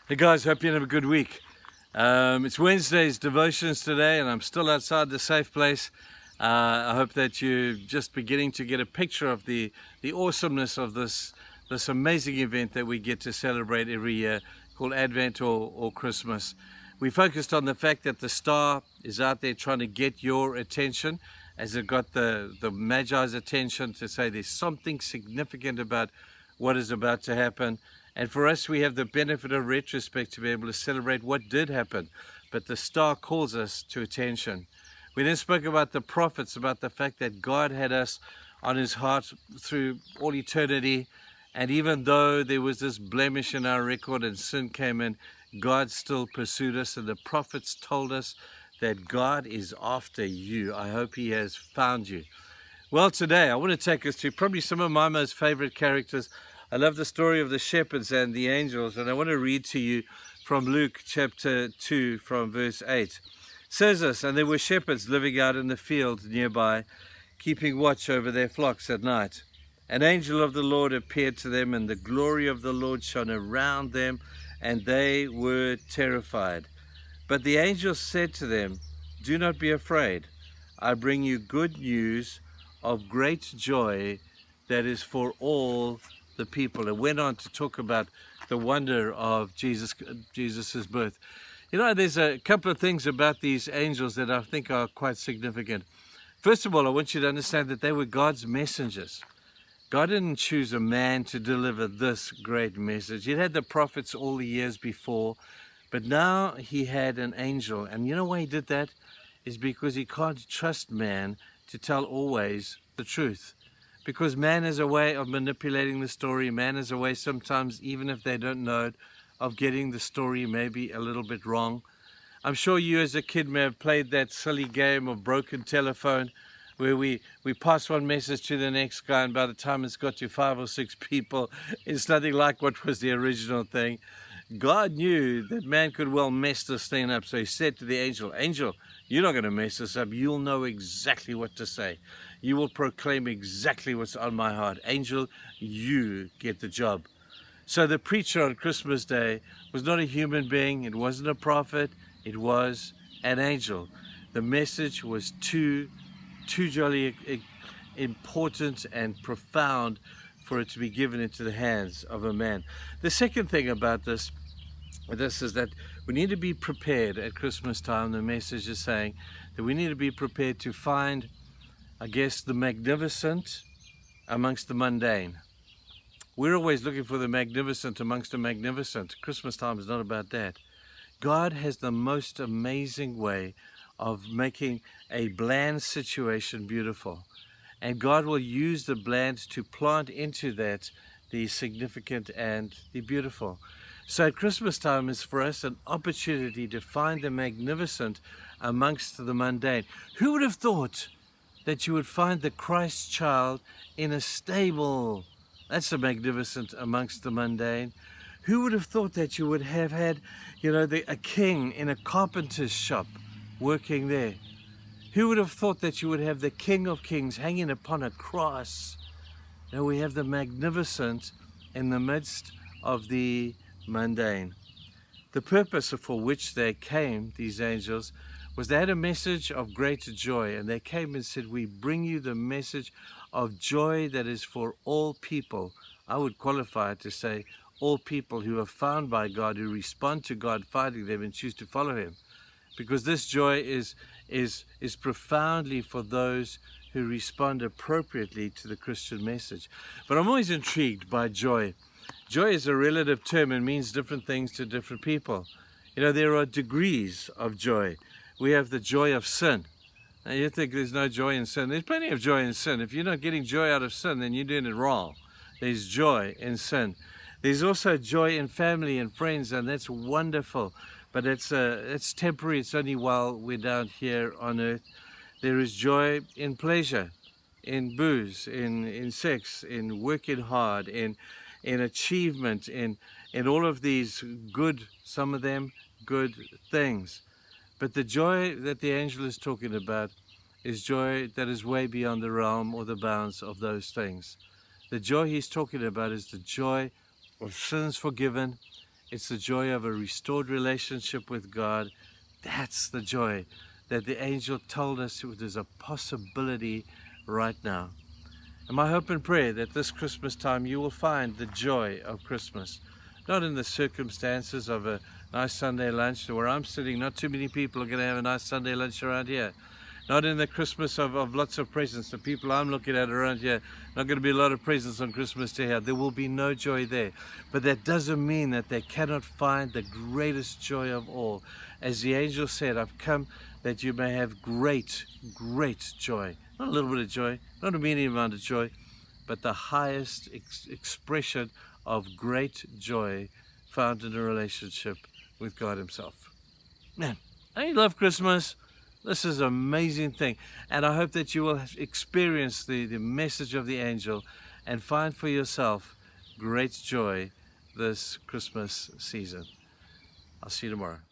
Hey guys, hope you have a good week. It's Wednesday's devotions today, and I'm still outside the safe place. I hope that you're just beginning to get a picture of the awesomeness of this amazing event that we get to celebrate every year, called Advent or Christmas. We focused on the fact that the star is out there trying to get your attention, as it got the Magi's attention to say there's something significant about what is about to happen. And for us, we have the benefit of retrospect to be able to celebrate what did happen. But the star calls us to attention. We then spoke about the prophets, about the fact that God had us on his heart through all eternity. And even though there was this blemish in our record and sin came in, God still pursued us. And the prophets told us that God is after you. I hope he has found you. Well, today I want to take us to probably some of my most favorite characters. I love the story of the shepherds and the angels, and I want to read to you from Luke chapter 2 from verse 8. It says this, "And there were shepherds living out in the field nearby, keeping watch over their flocks at night. An angel of the Lord appeared to them, and the glory of the Lord shone around them, and they were terrified. But the angel said to them, 'Do not be afraid. I bring you good news of great joy that is for all the people.'" It went on to talk about the wonder of Jesus's birth. You know, there's a couple of things about these angels that I think are quite significant. First of all, I want you to understand that they were God's messengers. God didn't choose a man to deliver this great message. He had the prophets all the years before, but now he had an angel. And you know why he did that? Is because he can't trust man to tell always the truth. Because man has a way of manipulating the story. Man has a way sometimes, even if they don't know it, of getting the story maybe a little bit wrong. I'm sure you as a kid may have played that silly game of broken telephone where we pass one message to the next guy, and by the time it's got to 5 or 6 people, it's nothing like what was the original thing. God knew that man could well mess this thing up, so he said to the angel, "Angel, you're not going to mess this up. You'll know exactly what to say. You will proclaim exactly what's on my heart. Angel, you get the job." So the preacher on Christmas Day was not a human being. It wasn't a prophet. It was an angel. The message was too jolly important and profound for it to be given into the hands of a man. The second thing about this is that we need to be prepared at Christmas time. The message is saying that we need to be prepared to find, I guess, the magnificent amongst the mundane. We're always looking for the magnificent amongst the magnificent. Christmas time is not about that. God has the most amazing way of making a bland situation beautiful. And God will use the bland to plant into that the significant and the beautiful. So at Christmas time is for us an opportunity to find the magnificent amongst the mundane. Who would have thought that you would find the Christ child in a stable? That's the magnificent amongst the mundane. Who would have thought that you would have had, a king in a carpenter's shop working there? Who would have thought that you would have the King of Kings hanging upon a cross? Now we have the magnificent in the midst of the mundane. The purpose for which they came, these angels, was they had a message of great joy, and they came and said, "We bring you the message of joy that is for all people." I would qualify it to say all people who are found by God, who respond to God finding them and choose to follow him. Because this joy is profoundly for those who respond appropriately to the Christian message. But I'm always intrigued by joy. Joy is a relative term and means different things to different people. There are degrees of joy. We have the joy of sin. Now, you think there's no joy in sin. There's plenty of joy in sin. If you're not getting joy out of sin, then you're doing it wrong. There's joy in sin. There's also joy in family and friends, and that's wonderful. But it's temporary. It's only while we're down here on earth. There is joy in pleasure, in booze, in sex, in working hard, in achievement, in all of these good, some of them good things. But the joy that the angel is talking about is joy that is way beyond the realm or the bounds of those things. The joy he's talking about is the joy of sins forgiven It's the joy of a restored relationship with God. That's the joy that the angel told us there's a possibility right now. And my hope and prayer that this Christmas time you will find the joy of Christmas, not in the circumstances of a nice Sunday lunch. Where I'm sitting, not too many people are going to have a nice Sunday lunch around here. Not in the Christmas of lots of presents. The people I'm looking at around here, not going to be a lot of presents on Christmas Day here. There will be no joy there. But that doesn't mean that they cannot find the greatest joy of all. As the angel said, I've come that you may have great, great joy. Not a little bit of joy, not a medium amount of joy, but the highest expression of great joy found in a relationship with God Himself. Man, I love Christmas. This is an amazing thing, and I hope that you will experience the message of the angel and find for yourself great joy this Christmas season. I'll see you tomorrow.